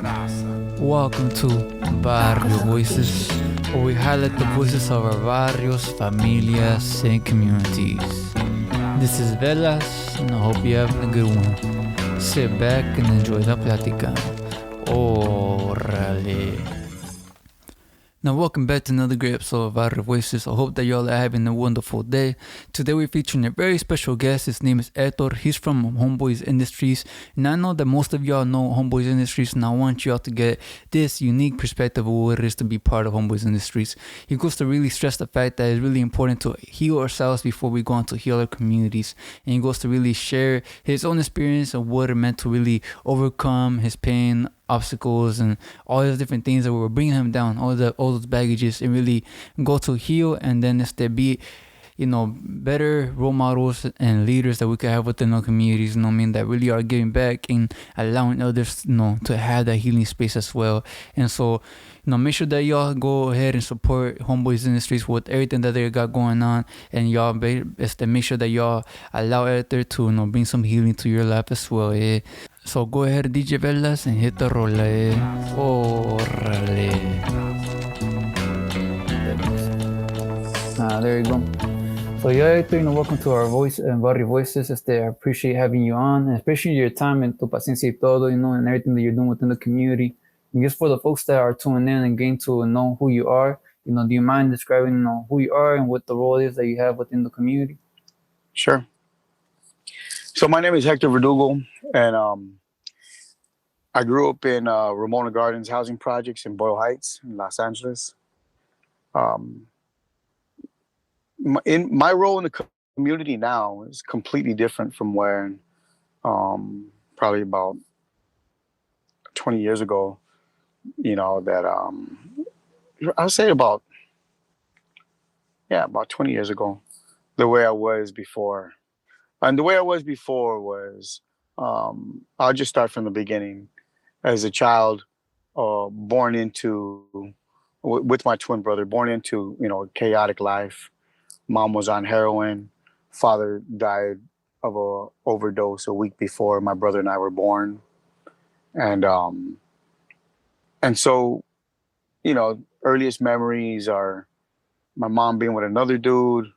Welcome to Barrio Voices, where we highlight the voices of our barrios, familias, and communities. This is Velas, and I hope you're having a good one. Sit back and enjoy la plática. Órale. Now, welcome back to another great episode of Varrios Voices. I hope that y'all are having a wonderful day. Today, we're featuring a very special guest. His name is Hector. He's from Homeboy Industries. And I know that most of y'all know Homeboy Industries, and I want y'all to get this unique perspective of what it is to be part of Homeboy Industries. He goes to really stress the fact that it's really important to heal ourselves before we go on to heal our communities. And he goes to really share his own experience of what it meant to really overcome his pain, obstacles, and all those different things that were bringing him down, all those baggages, and really go to heal, and then instead be better role models and leaders that we could have within our communities, that really are giving back and allowing others to have that healing space as well. And so make sure that y'all go ahead and support Homeboys Industries with everything that they got going on, and y'all make sure that y'all allow Ether to bring some healing to your life as well. So go ahead, DJ Velas, and hit the roller. Órale. There you go. So yeah, Hector, welcome to our voice and Barrio Voices. I appreciate having you on, and especially your time and tu paciencia y todo, and everything that you're doing within the community. And just for the folks that are tuning in and getting to know who you are, do you mind describing who you are and what the role is that you have within the community? Sure. So my name is Hector Verdugo, and I grew up in Ramona Gardens housing projects in Boyle Heights in Los Angeles. My role in the community now is completely different from when probably about 20 years ago, I'll say about 20 years ago, the way I was before. And the way I was before was, I'll just start from the beginning. As a child, born into, with my twin brother, born into, a chaotic life. Mom was on heroin. Father died of a overdose a week before my brother and I were born. And so, earliest memories are my mom being with another dude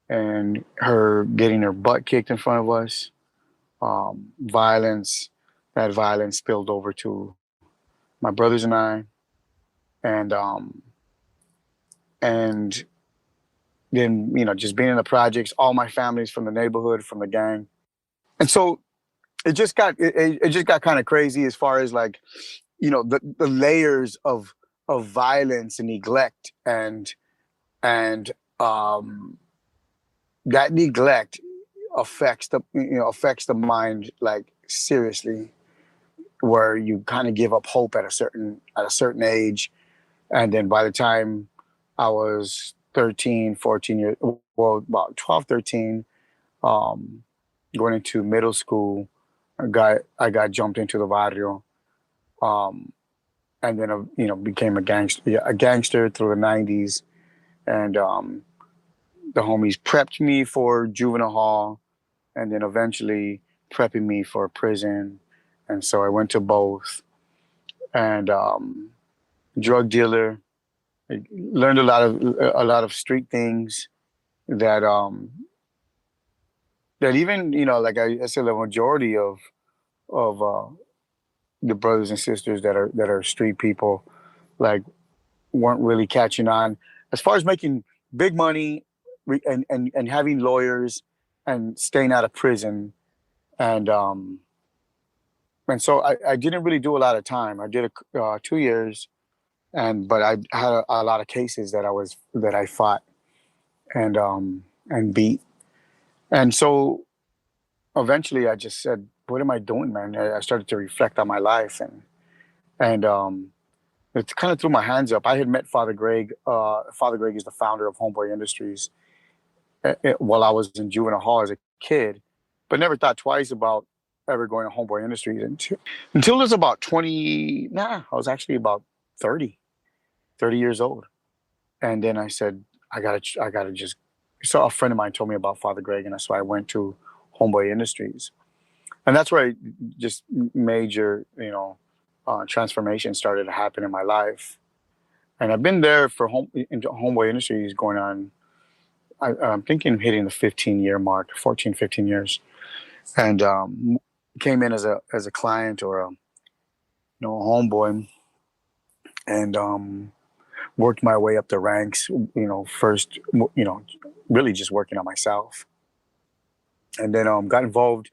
and her getting her butt kicked in front of us. Violence. That violence spilled over to my brothers and I. And then, just being in the projects, all my family's from the neighborhood, from the gang. And so it just got kind of crazy as far as the layers of violence and neglect, and that neglect affects the mind seriously, where you kind of give up hope at a certain age. And then by the time I was 13, 14 years, well, about 12, 13, going into middle school, I got jumped into the Barrio, and then became a gangster through the 90s, and the homies prepped me for juvenile hall, and then eventually prepping me for prison. And so I went to both, and drug dealer. I learned a lot of street things that even like I said, the majority of the brothers and sisters that are street people weren't really catching on as far as making big money and having lawyers and staying out of prison. And so I didn't really do a lot of time. I did 2 years, but I had a lot of cases that I fought and beat. And so eventually I just said, what am I doing, man? I started to reflect on my life, and it kind of threw my hands up. I had met Father Greg. Father Greg is the founder of Homeboy Industries while I was in juvenile hall as a kid, but never thought twice about ever going to Homeboy Industries until it was about 20. I was actually about 30 years old. And then I said, I gotta just, so a friend of mine told me about Father Greg, and that's why I went to Homeboy Industries. And that's where I just major, transformation started to happen in my life. And I've been there for Homeboy Industries going on, I'm thinking hitting the 15-year mark, 14, 15 years. And came in as a client or a homeboy, and worked my way up the ranks. First, really just working on myself, and then got involved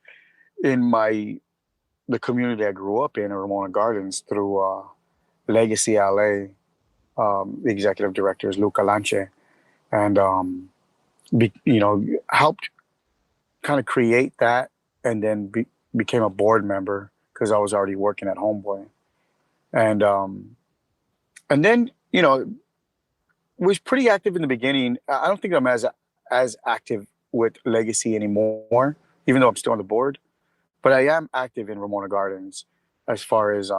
in the community I grew up in Ramona Gardens through Legacy LA. The executive director is Luca Lanche, and helped kind of create that, and then became a board member because I was already working at Homeboy, and then was pretty active in the beginning. I don't think I'm as active with Legacy anymore, even though I'm still on the board. But I am active in Ramona Gardens as far as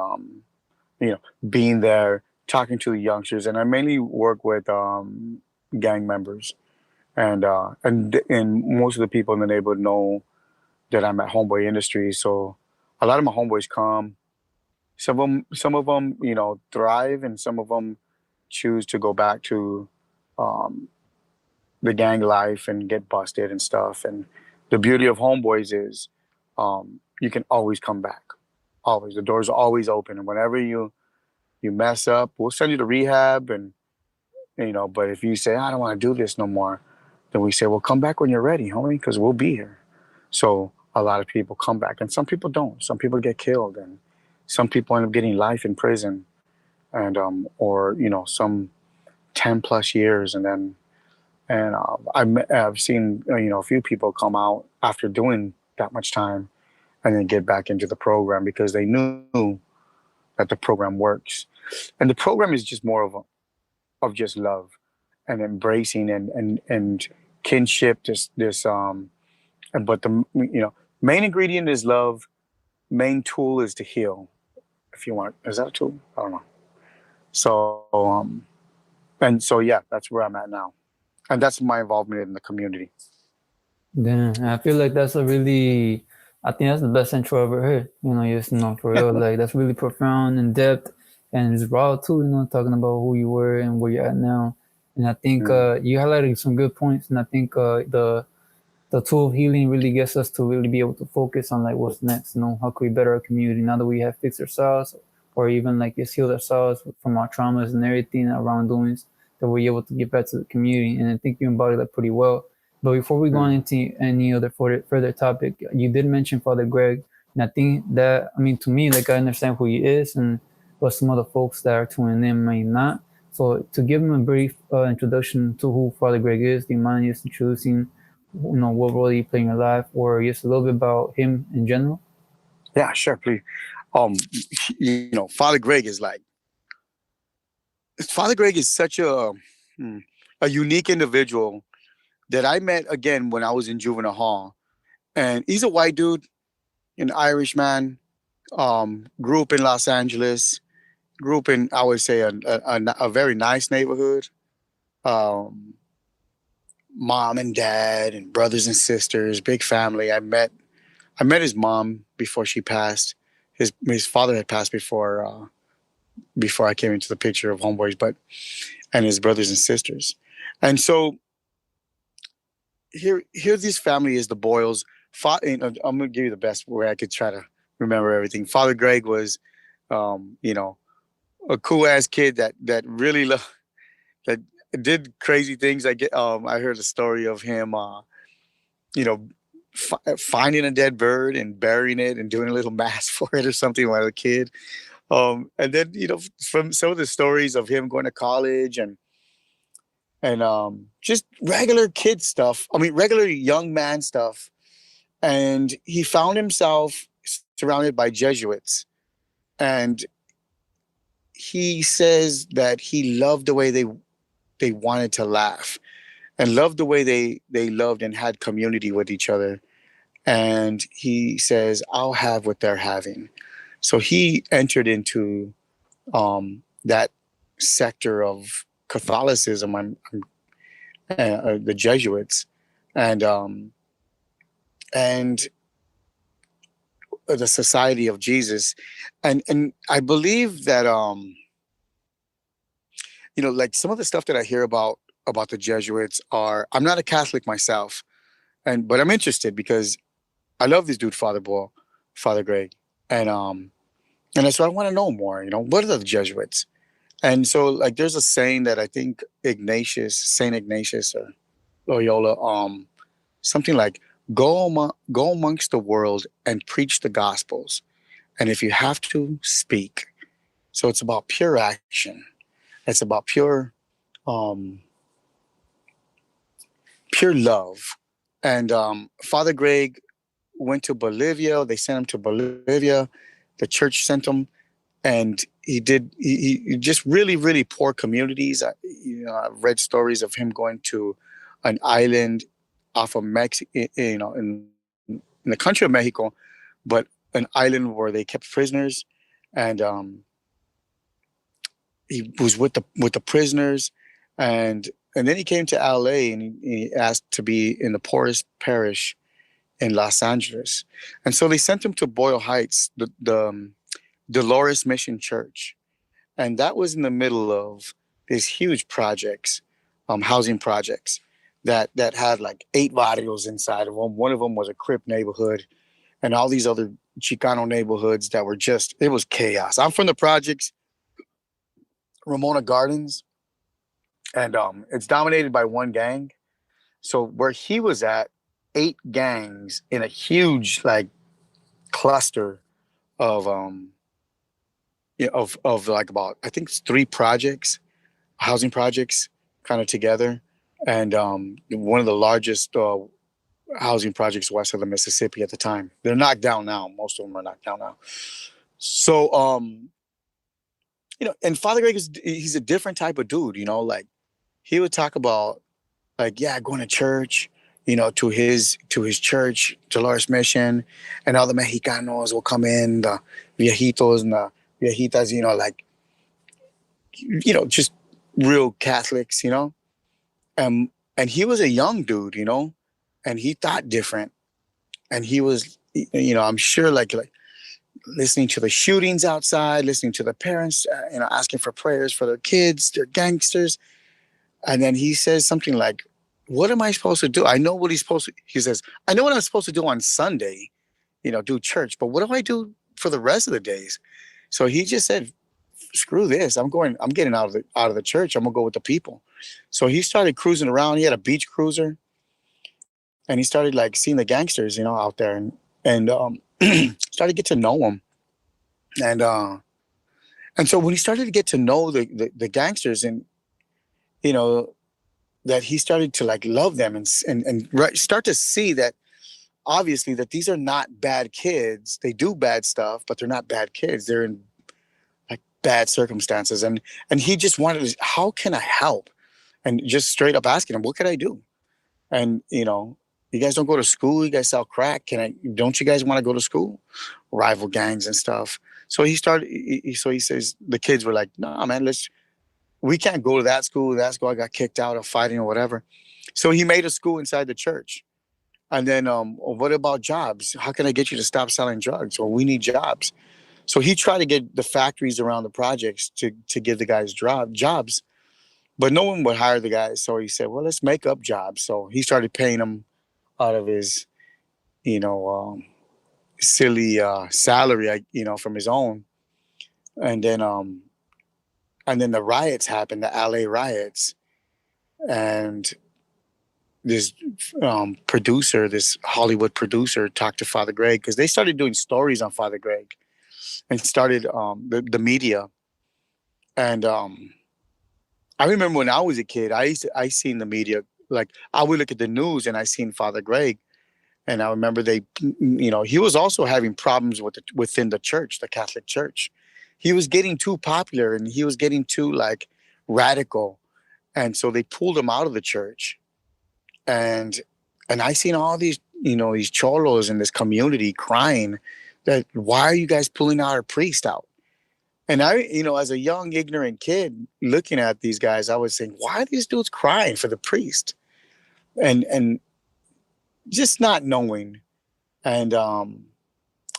being there, talking to the youngsters, and I mainly work with gang members, and most of the people in the neighborhood know that I'm at Homeboy Industries. So a lot of my homeboys come. Some of them, thrive, and some of them choose to go back to um, the gang life and get busted and stuff. And the beauty of Homeboys is you can always come back. Always, the doors are always open, and whenever you mess up, we'll send you to rehab, and But if you say I don't want to do this no more, then we say, well, come back when you're ready, homie, because we'll be here. So a lot of people come back, and some people don't. Some people get killed, and some people end up getting life in prison, and or some 10 plus years, and then I've seen a few people come out after doing that much time, and then get back into the program because they knew that the program works, and the program is just more of just love and embracing and kinship. But the main ingredient is love. Main tool is to heal. If you want, is that a tool? I don't know. So and so yeah, that's where I'm at now, and that's my involvement in the community. Damn, I feel like that's a really, I think that's the best intro I ever heard. Just, for real, like that's really profound and depth, and it's raw too. Talking about who you were and where you're at now. And I think Mm. you highlighted some good points, and I think the tool of healing really gets us to really be able to focus on like what's next. How can we better our community now that we have fixed ourselves, or even like just healed ourselves from our traumas and everything, our wrongdoings, that we're able to get back to the community. And I think you embody that pretty well. But before we go on Mm. into any other further topic, you did mention Father Greg, and I think that, I mean, to me, like I understand who he is, and but some other folks that are tuning in may not. So to give him a brief introduction to who Father Greg is, do you mind just introducing, what role he played in your life, or just a little bit about him in general? Yeah, sure, please. Um, Father Greg is such a unique individual that I met again when I was in juvenile hall, and he's a white dude, an Irish man. Grew up in Los Angeles. Grew up in, I would say, a very nice neighborhood. Um, Mom and dad and brothers and sisters, big family. I met his mom before she passed. His father had passed before I came into the picture of Homeboys, but and his brothers and sisters. And so here this family is the Boyles. I'm gonna give you the best way I could try to remember everything. Father Greg was, a cool ass kid that really that did crazy things. I heard a story of him, you know, finding a dead bird and burying it and doing a little mass for it or something when I was a kid. And then from some of the stories of him going to college and just regular kid stuff. I mean, regular young man stuff. And he found himself surrounded by Jesuits, and he says that he loved the way they wanted to laugh and loved the way they loved and had community with each other. And he says, I'll have what they're having. So he entered into that sector of Catholicism, the Jesuits, and and the Society of Jesus, and I believe that like some of the stuff that I hear about the Jesuits are. I'm not a Catholic myself, but I'm interested because I love this dude, Father Greg, and so I want to know more. What are the Jesuits? And so, like, there's a saying that I think Saint Ignatius or Loyola, something like, go amongst the world and preach the gospels, and if you have to, speak. So it's about pure action. It's about um, pure love. And Father Greg went to Bolivia. They sent him to Bolivia. The church sent him, and he just really, really poor communities. I've read stories of him going to an island off of Mexico, in the country of Mexico, but an island where they kept prisoners, and he was with the prisoners, and then he came to LA, and he asked to be in the poorest parish in Los Angeles, and so they sent him to Boyle Heights, the Dolores Mission Church, and that was in the middle of these huge projects, housing projects that had like 8 barrios inside of them. One of them was a Crip neighborhood, and all these other Chicano neighborhoods that were it was chaos. I'm from the projects, Ramona Gardens, and it's dominated by one gang. So where he was at, 8 gangs in a huge like cluster of of like about, I think it's 3 projects, housing projects, kind of together, and one of the largest housing projects west of the Mississippi at the time. They're knocked down now. Most of them are knocked down now. So and Father Greg he's a different type of dude. Like he would talk about, like, yeah, going to church, to his church, Dolores Mission, and all the Mexicanos will come in, the viejitos and the viejitas, like, just real Catholics, and he was a young dude, and he thought different, and he was, I'm sure, like listening to the shootings outside, listening to the parents, asking for prayers for their kids, their gangsters. And then he says something like, what am I supposed to do? I know what he says, I know what I'm supposed to do on Sunday, do church, but what do I do for the rest of the days? So he just said, screw this. I'm getting out of the church. I'm gonna go with the people. So he started cruising around. He had a beach cruiser, and he started like seeing the gangsters, out there, and started to get to know them. And so when he started to get to know the gangsters, and you know that he started to like love them, and start to see that obviously that these are not bad kids. They do bad stuff, but they're not bad kids. They're in like bad circumstances, and he just wanted to, how can I help? And just straight up asking him, what can I do? And you guys don't go to school. You guys sell crack. Don't you guys want to go to school? Rival gangs and stuff. So he started. So he says the kids were like, "No, man, we can't go to that school. That school, I got kicked out of fighting or whatever." So he made a school inside the church. And then, what about jobs? How can I get you to stop selling drugs? Well, we need jobs. So he tried to get the factories around the projects to give the guys jobs, but no one would hire the guys. So he said, well, let's make up jobs. So he started paying them out of his, you know, silly salary, from his own. And then the riots happened, the LA riots, and this this Hollywood producer, talked to Father Greg because they started doing stories on Father Greg, and started the media. And I remember when I was a kid, I seen the media, like I would look at the news and I seen Father Greg, and I remember he was also having problems within the church, the Catholic Church. He was getting too popular and he was getting too like radical, and so they pulled him out of the church. And I seen all these cholos in this community crying that, why are you guys pulling our priest out? And I, as a young, ignorant kid looking at these guys, I was saying, why are these dudes crying for the priest? And just not knowing. And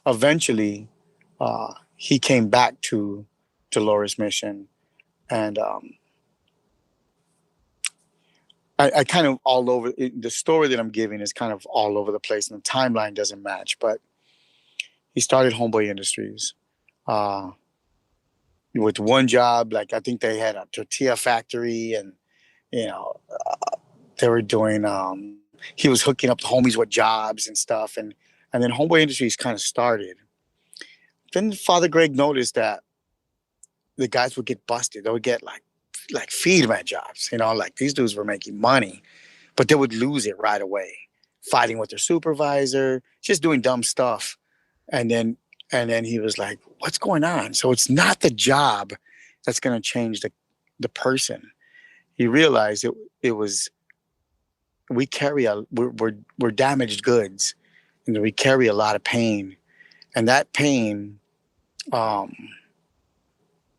eventually, he came back to Dolores Mission, and I kind of all over the story that I'm giving is kind of all over the place, and the timeline doesn't match. But he started Homeboy Industries uh, with one job. Like I think they had a tortilla factory, and you know they were doing. He was hooking up the homies with jobs and stuff, and then Homeboy Industries kind of started. Then Father Greg noticed that the guys would get busted. They would get like feed man jobs. Like these dudes were making money, but they would lose it right away, fighting with their supervisor, just doing dumb stuff. And then he was like, "What's going on?" So it's not the job that's going to change the person. He realized it was we carry we're damaged goods, and we carry a lot of pain, and that pain um,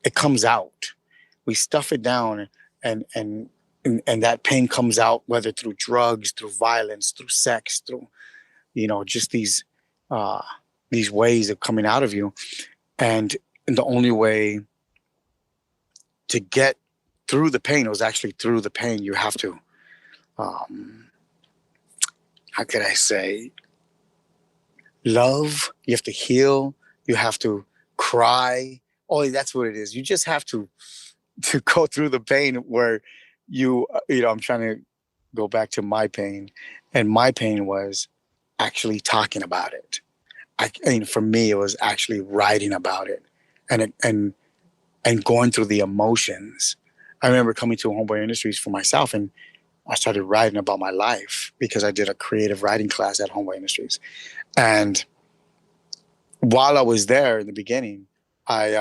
it comes out. We stuff it down, and and and that pain comes out whether through drugs, through violence, through sex, through just uh, these ways of coming out of you, and the only way to get through the pain was actually through the pain. You have to, um, how could I say, love. You have to heal. You have to cry. Oh, that's what it is. You just have to go through the pain where I'm trying to go back to my pain, and my pain was actually talking about it. I mean, for me, it was actually writing about it, and going through the emotions. I remember coming to Homeboy Industries for myself, and I started writing about my life because I did a creative writing class at Homeboy Industries. And while I was there in the beginning, I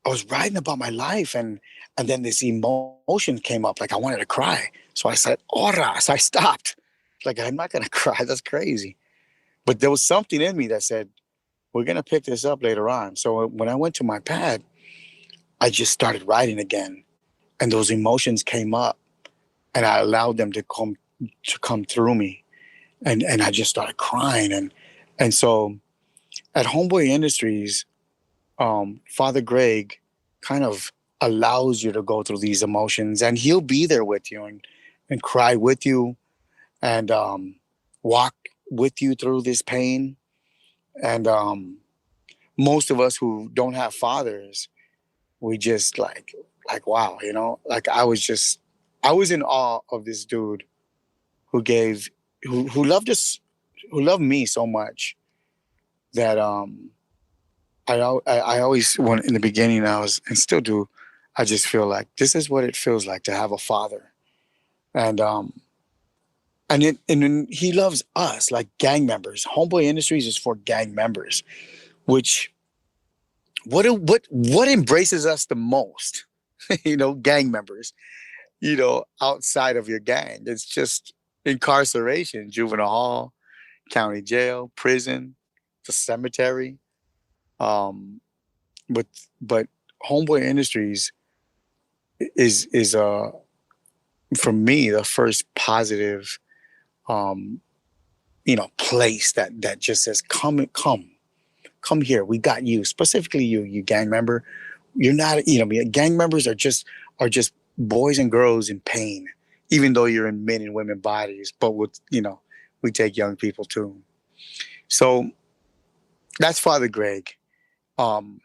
I was writing about my life, and then this emotion came up, like I wanted to cry. So I said, "Ora!" So I stopped. Like I'm not gonna cry. That's crazy. But there was something in me that said, "We're gonna pick this up later on." So when I went to my pad, I just started writing again, and those emotions came up, and I allowed them to come through me, and I just started crying, and so at Homeboy Industries, Father Greg kind of allows you to go through these emotions, and he'll be there with you and cry with you, and walk with you through this pain. And most of us who don't have fathers, we just like wow, like I was in awe of this dude who gave who loved us, who loved me so much that I always want in the beginning I was and still do. I just feel like this is what it feels like to have a father, and and he loves us like gang members. Homeboy Industries is for gang members, which what embraces us the most, gang members. Outside of your gang, it's just incarceration, juvenile hall, county jail, prison, the cemetery. Um, but but Homeboy Industries is for me the first positive um place that just says come here, we got you, specifically you gang member. You're not, gang members are just boys and girls in pain, even though you're in men and women bodies, but with we take young people too. So that's Father Greg, um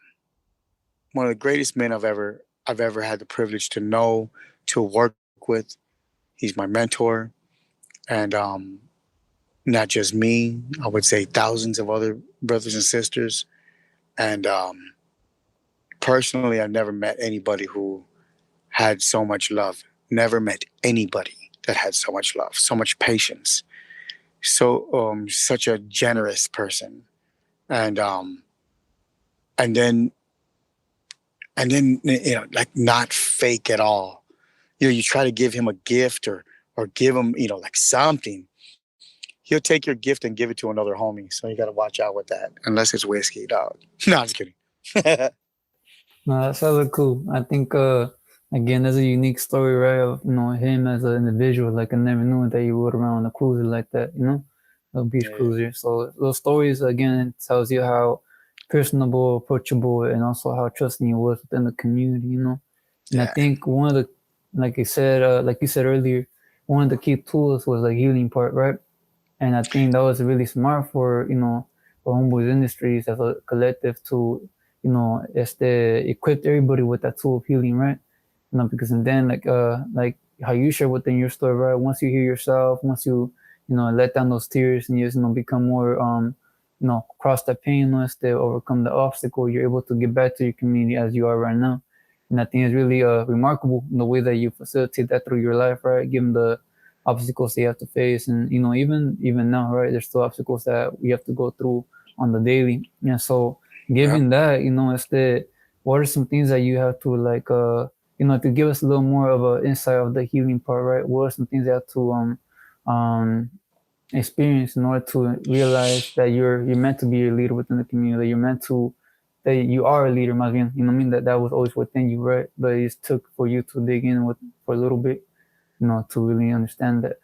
one of the greatest men I've ever had the privilege to know, to work with. He's my mentor, and not just me. I would say thousands of other brothers and sisters. And personally, I've never met anybody who had so much love. Never met anybody that had so much love, so much patience, such a generous person, and and then like not fake at all. You try to give him a gift or give him like something. He'll take your gift and give it to another homie. So you got to watch out with that, unless it's whiskey, dog. No, I'm just kidding. No, that's hella cool. I think again there's a unique story, right, of him as an individual. Like I never knew that you rode around on a cruiser like that, a beach Yeah. cruiser. So those stories again tells you how personable, approachable, and also how trusting he was within the community. And I Yeah. think one of the, like you said earlier, one of the key tools was the healing part, right? And I think that was really smart for for Homeboy Industries as a collective to equip everybody with that tool of healing, right? Because and then like how you share within your story, right? Once you hear yourself, once you let down those tears and you just become more cross that pain, once they overcome the obstacle, you're able to get back to your community as you are right now. And I think it's really remarkable in the way that you facilitate that through your life, right? Given the obstacles they have to face, and even now, right? There's still obstacles that we have to go through on the daily. And so, Yep. given that, it's the what are some things that you have to like to give us a little more of an insight of the healing part, right? What are some things you have to um experience in order to realize that you're meant to be a leader within the community, that you're meant to that you are a leader, más bien, what I mean, that was always within you, right? But it just took for you to dig in with for a little bit, to really understand that.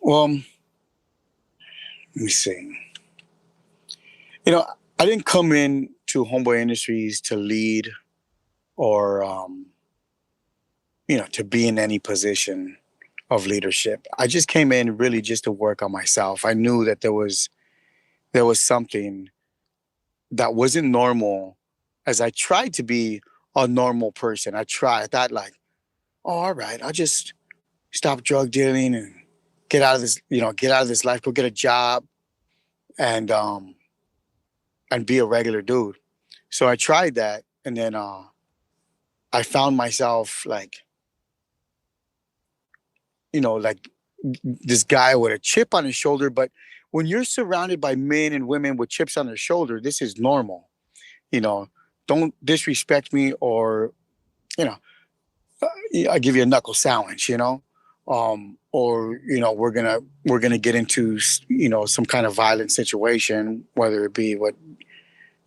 Well, let me see. You know, I didn't come in to Homeboy Industries to lead or to be in any position of leadership. I just came in really just to work on myself. I knew that there was something that wasn't normal as I tried to be a normal person. I thought like, oh, all right, I'll just stop drug dealing and get out of this life, go get a job and be a regular dude. So I tried that and then I found myself like this guy with a chip on his shoulder. But when you're surrounded by men and women with chips on their shoulder, this is normal. You know, don't disrespect me or, you know, I give you a knuckle sandwich, or, we're gonna get into, some kind of violent situation, whether it be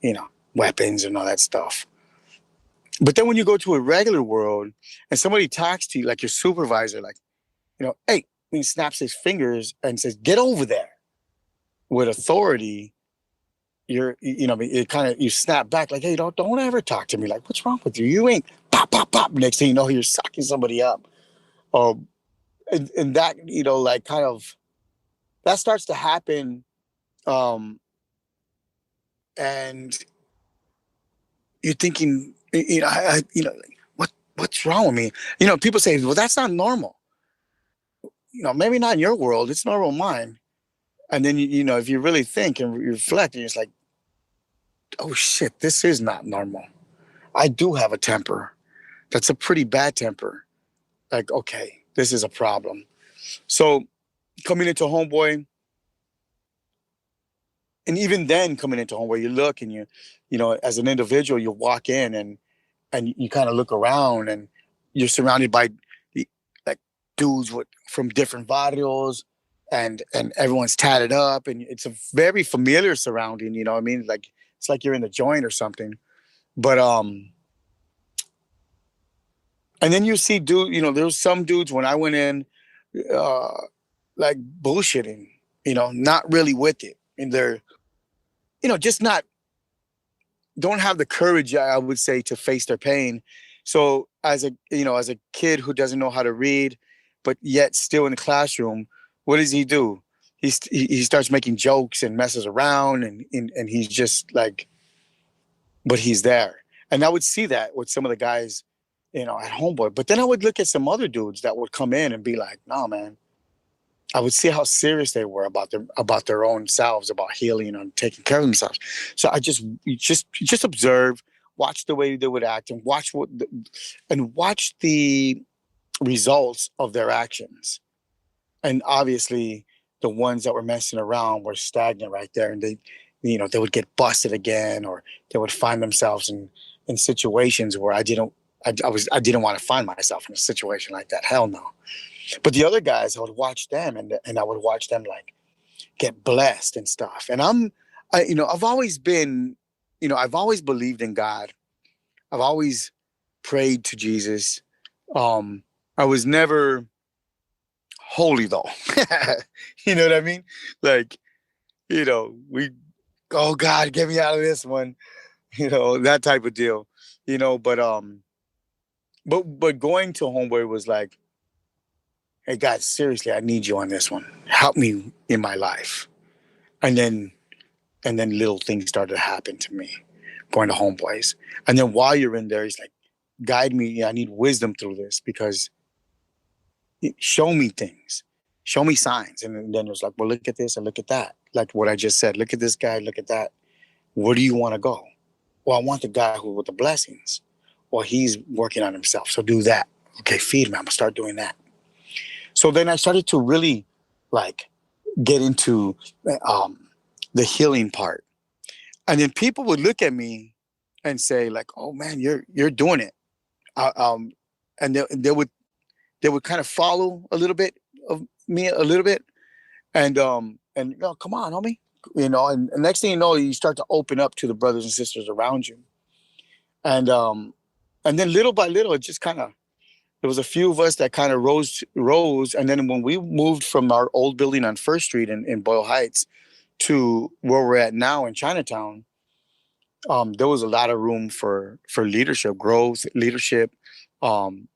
you know, weapons and all that stuff. But then when you go to a regular world and somebody talks to you like your supervisor, like, hey, he snaps his fingers and says, get over there with authority, it kind of, you snap back like, hey, don't ever talk to me. Like, what's wrong with you? You ain't pop, pop, pop. Next thing you know, you're sucking somebody up. Um, and that, like kind of, that starts to happen. Um, and you're thinking, like, what's wrong with me? People say, well, that's not normal. Maybe not in your world. It's normal in mine. And then, if you really think and reflect, and it's like, oh shit, this is not normal. I do have a temper. That's a pretty bad temper. Like, okay, this is a problem. So coming into Homeboy, and even then coming into Homeboy, you look and as an individual, you walk in and you kind of look around and you're surrounded by like dudes from different barrios and everyone's tatted up and it's a very familiar surrounding, you know what I mean? Like it's like you're in the joint or something. But and then you see there's some dudes when I went in uh like bullshitting, not really with it. And they're, just not don't have the courage, I would say, to face their pain. So as a kid who doesn't know how to read, but yet still in the classroom, what does he do? He starts making jokes and messes around and he's just like, but he's there. And I would see that with some of the guys, at Homeboy. But then I would look at some other dudes that would come in and be like, "No, man." I would see how serious they were about their own selves, about healing and taking care of themselves. So I just observe, watch the way they would act, and watch the results of their actions. And obviously, the ones that were messing around were stagnant right there, and they would get busted again, or they would find themselves in situations where I didn't want to find myself in a situation like that. Hell no. But the other guys, I would watch them and I would watch them like get blessed and stuff. And I've always been, I've always believed in God. I've always prayed to Jesus. I was never holy though. You know what I mean? Like, we, oh God, get me out of this one. That type of deal. But going to Homeboy was like, hey God, seriously, I need you on this one. Help me in my life. And then little things started to happen to me going to Homeboys. And then while you're in there, he's like, guide me. I need wisdom through this because show me things, show me signs. And then it was like, well, look at this and look at that. Like what I just said, look at this guy, look at that. Where do you want to go? Well, I want the guy who with the blessings. Well, he's working on himself. So do that. Okay, feed me. I'm gonna start doing that. So then I started to really like get into the healing part. And then people would look at me and say, like, "Oh man, you're doing it." And they would kind of follow a little bit of me, a little bit, and come on, homie, And next thing you know, you start to open up to the brothers and sisters around you, and then little by little, it just kind of there was a few of us that kind of rose, and then when we moved from our old building on First Street in Boyle Heights to where we're at now in Chinatown, there was a lot of room for leadership, growth, leadership, and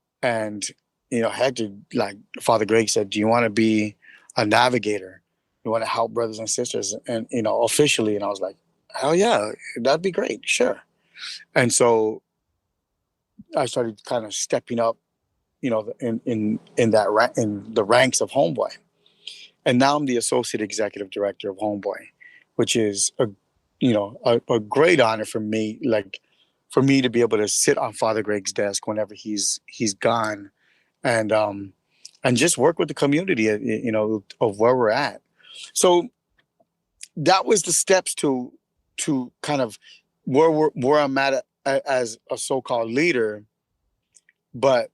Hector, like Father Greg said, do you want to be a navigator? You want to help brothers and sisters, and officially. And I was like, hell yeah, that'd be great, sure. And so I started kind of stepping up, in the ranks of Homeboy, and now I'm the associate executive director of Homeboy, which is a great honor for me, like for me to be able to sit on Father Greg's desk whenever he's gone, and just work with the community, of where we're at. So that was the steps to kind of where I'm at as a so-called leader. But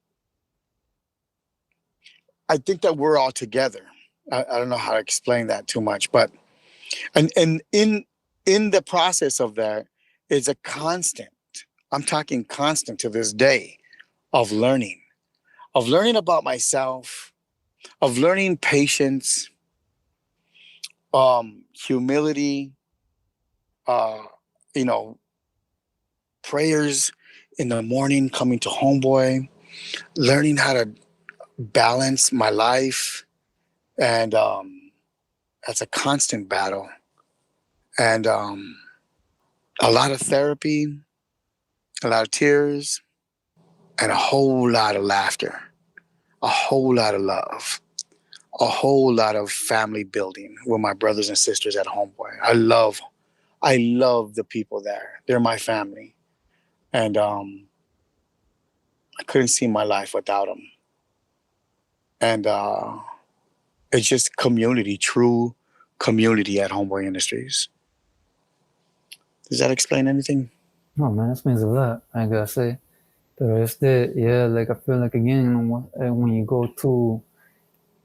I think that we're all together. I don't know how to explain that too much, but and in the process of that is a constant. I'm talking constant to this day of learning about myself, of learning patience, humility, uh, you know, prayers in the morning, coming to Homeboy, learning how to balance my life, and that's a constant battle, and a lot of therapy, a lot of tears, and a whole lot of laughter, a whole lot of love, a whole lot of family building with my brothers and sisters at Homeboy. I love the people there. They're my family, and I couldn't see my life without them. And it's just community, true community at Homeboy Industries. Does that explain anything? Oh man, this means a lot, I gotta say. But yeah, like I feel like again, when you go to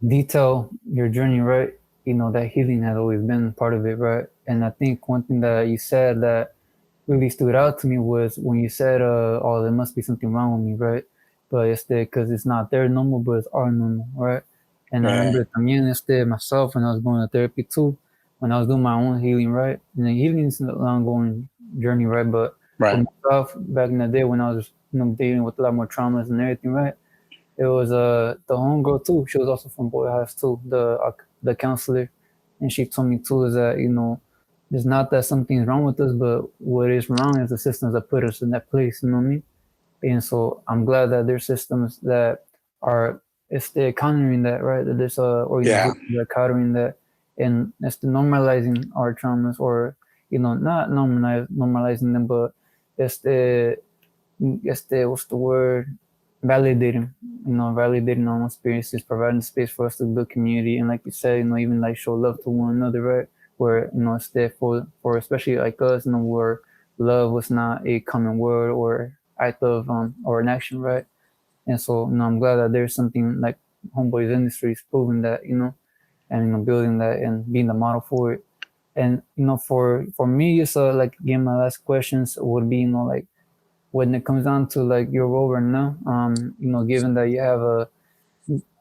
detail your journey, right? That healing has always been part of it, right? And I think one thing that you said that really stood out to me was when you said, "Oh, there must be something wrong with me," right? But it's because it's not their normal, but it's our normal, right? And I Right, remember también myself when I was going to therapy too, when I was doing my own healing, right? And the healing is an ongoing journey, right? But for right, myself, back in the day when I was dealing with a lot more traumas and everything, right? It was the homegirl too. She was also from Boy House too, the counselor, and she told me too is that it's not that something's wrong with us, but what is wrong is the systems that put us in that place. You know what I mean? And so I'm glad that there's systems that are it's the countering that, right? That there's yeah, organizations that are countering that, and it's the normalizing our traumas, or not normalizing them, but it's the what's the word, validating, validating our own experiences, providing space for us to build community, and like you said, even like show love to one another, right? Where it's there for especially like us, where love was not a common word or act of or an action, right? And so I'm glad that there's something like Homeboys Industries proving that, and building that and being the model for it. And for me, it's like again, my last questions would be, like when it comes down to like your role right now, given that you have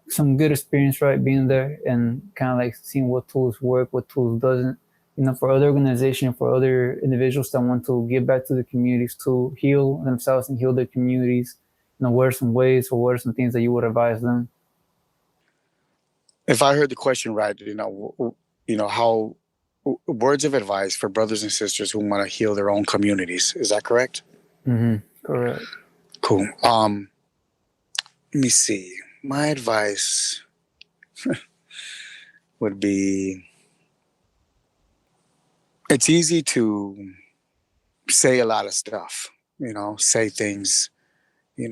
some good experience, right, being there and kind of like seeing what tools work, what tools doesn't. You know, for other organizations, for other individuals that want to give back to the communities to heal themselves and heal their communities. You know, what are some ways or what are some things that you would advise them? If I heard the question right, how words of advice for brothers and sisters who want to heal their own communities. Is that correct? Mm-hmm. Correct. Cool. Let me see. My advice would be, it's easy to say a lot of stuff, say things,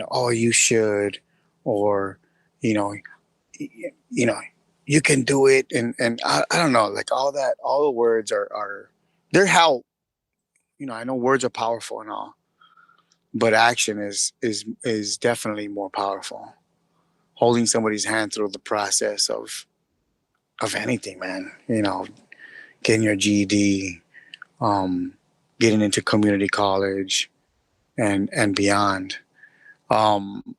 oh, you should, or, you know, you know, you can do it. And I don't know, like all that, all the words are, they're how, I know words are powerful and all, but action is definitely more powerful. Holding somebody's hand through the process of anything, man, getting your GED, um, getting into community college and beyond. Um,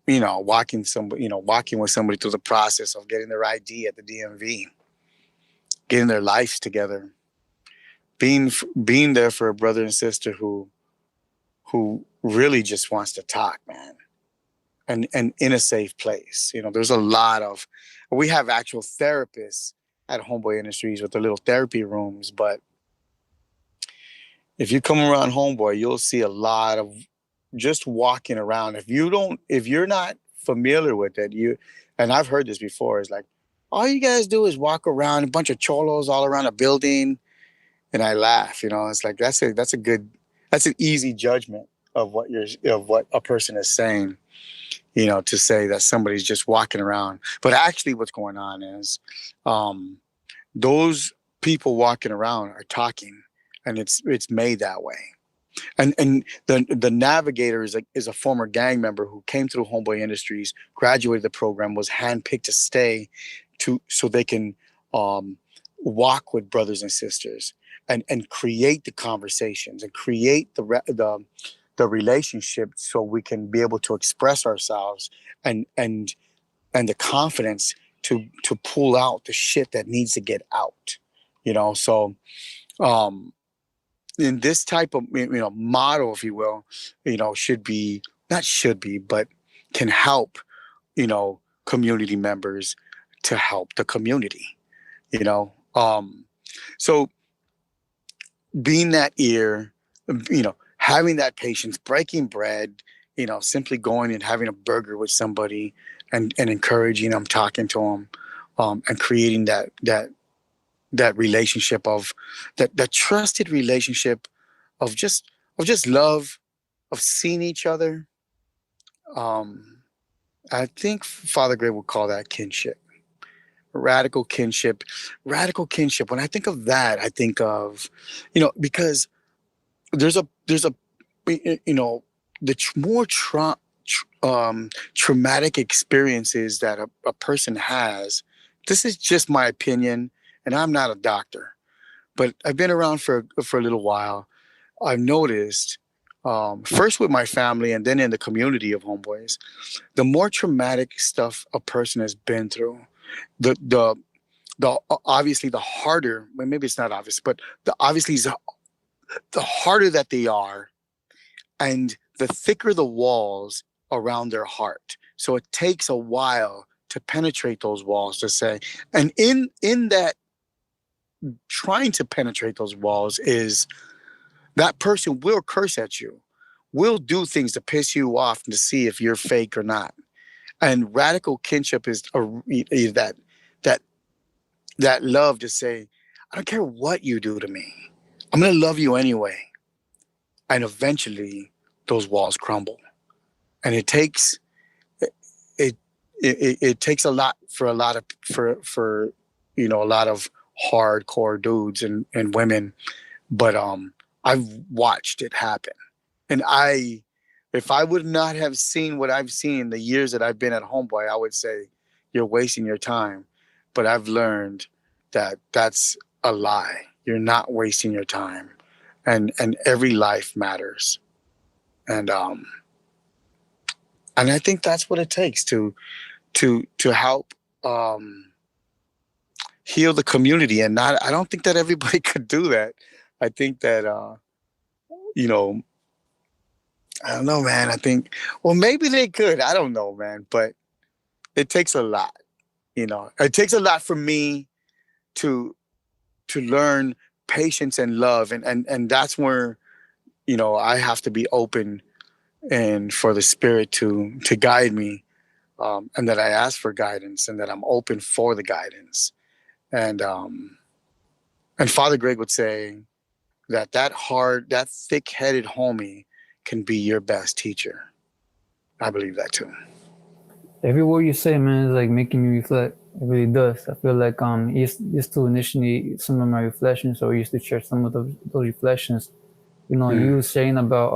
walking with somebody through the process of getting their ID at the DMV, getting their lives together, being being there for a brother and sister who really just wants to talk, man, and in a safe place. There's a lot of, we have actual therapists at Homeboy Industries with their little therapy rooms, but if you come around Homeboy, you'll see a lot of just walking around. If you're not familiar with it, and I've heard this before, is like, all you guys do is walk around, a bunch of cholos all around a building. And I laugh, it's like, that's an easy judgment of what a person is saying, to say that somebody's just walking around. But actually what's going on is, those people walking around are talking, and it's made that way. And the navigator is a former gang member who came through Homeboy Industries, graduated the program, was handpicked to stay so they can walk with brothers and sisters and create the conversations and create the relationship, so we can be able to express ourselves and the confidence to pull out the shit that needs to get out. So um in this type of model, if you will, should be, not should be, but can help, community members to help the community. you know um so being that ear, having that patience, breaking bread, simply going and having a burger with somebody and encouraging them, talking to them, and creating that relationship of that trusted relationship of just love, of seeing each other. Um, I think Father Gray would call that kinship, radical kinship, radical kinship. When I think of that, I think of, because there's a the more traumatic experiences that a person has. This is just my opinion, and I'm not a doctor, but I've been around for a little while. I've noticed, first with my family and then in the community of homeboys, the more traumatic stuff a person has been through, the the the obviously the harder. Well, maybe it's not obvious, but the harder that they are, and the thicker the walls around their heart. So it takes a while to penetrate those walls, to say, and in that trying to penetrate those walls is, that person will curse at you, will do things to piss you off and to see if you're fake or not. And radical kinship is that that love to say, I don't care what you do to me, I'm gonna love you anyway. And eventually, those walls crumble. And it takes a lot for a lot of hardcore dudes and women, but I've watched it happen. And if I would not have seen what I've seen in the years that I've been at Homeboy, I would say you're wasting your time. But I've learned that that's a lie. You're not wasting your time, and every life matters. And and I think that's what it takes to help heal the community. And not, I don't think that everybody could do that. I think that you know, I don't know, man. I think, well, maybe they could. I don't know, man. But it takes a lot. It takes a lot for me to learn patience and love, and that's where I have to be open and for the spirit to guide me, and that I ask for guidance and that I'm open for the guidance. And Father Greg would say that thick-headed homie can be your best teacher. I believe that too. Every word you say, man, is like making me reflect. It really does. I feel like used to initiate some of my reflections, or used to share some of those reflections. You saying about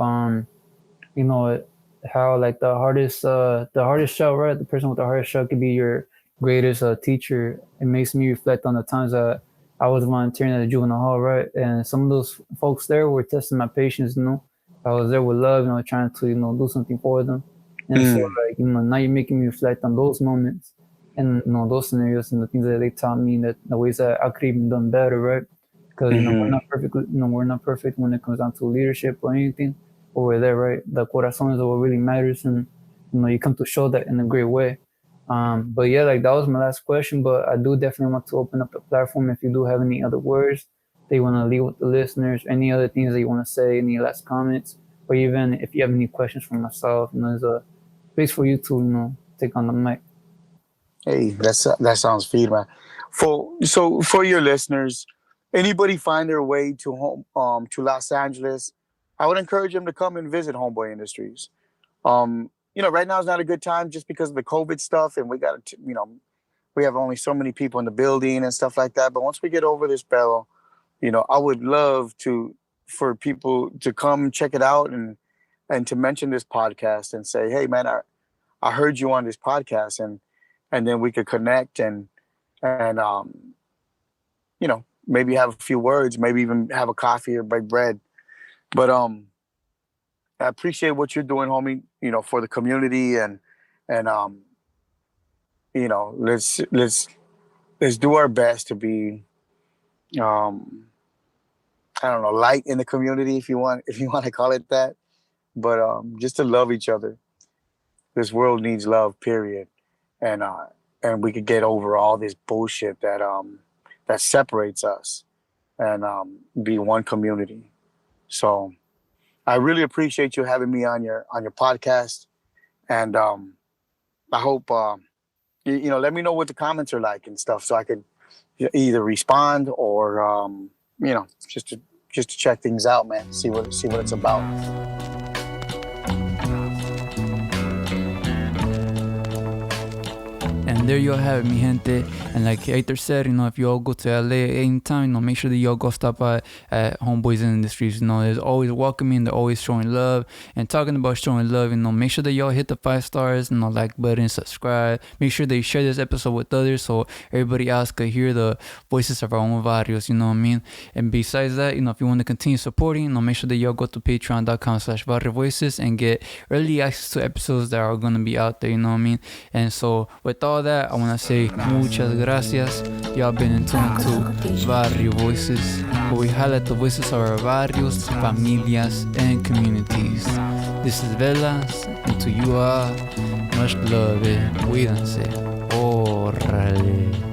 how like the hardest shell, right? The person with the hardest shell could be your greatest teacher. It makes me reflect on the times that I was volunteering at the juvenile hall, right? And some of those folks there were testing my patience. I was there with love, trying to do something for them. And so like now you're making me reflect on those moments and those scenarios and the things that they taught me, that the ways that I could even done better, right? Because we're not perfect when it comes down to leadership or anything over there, right? The corazón is what really matters, and you come to show that in a great way. But yeah, like that was my last question, but I do definitely want to open up the platform if you do have any other words that you want to leave with the listeners, any other things that you want to say, any last comments, or even if you have any questions for myself, there's a space for you to take on the mic. Hey, that sounds feed, man. For your listeners, anybody find their way to Los Angeles, I would encourage them to come and visit Homeboy Industries. Right now is not a good time just because of the COVID stuff, and we have only so many people in the building and stuff like that. But once we get over this battle, I would love for people to come check it out and to mention this podcast and say, hey, man, I heard you on this podcast, and then we could connect and maybe have a few words, maybe even have a coffee or break bread. But I appreciate what you're doing, homie, for the community, and let's do our best to be I don't know, light in the community, if you want to call it that. But just to love each other. This world needs love, period. And we could get over all this bullshit that separates us, and be one community. So I really appreciate you having me on your podcast, and I hope let me know what the comments are like and stuff, so I could either respond or just to check things out, man. See what it's about. And there you have it, mi gente. And like Hector said, if you all go to LA anytime, make sure that y'all go stop by at Homeboys Industries. There's always welcoming, they're always showing love. And talking about showing love, make sure that y'all hit the 5 stars, like button, subscribe. Make sure that you share this episode with others so everybody else could hear the voices of our own Varrios, you know what I mean? And besides that, if you want to continue supporting, make sure that y'all go to patreon.com/VarrioVoices and get early access to episodes that are going to be out there, you know what I mean? And so with all that, I want to say muchas gracias. Y'all been in tune to Barrio Voices, where we highlight the voices of our barrios, familias, and communities. This is Velas, and to you all, much love, cuídense. Órale.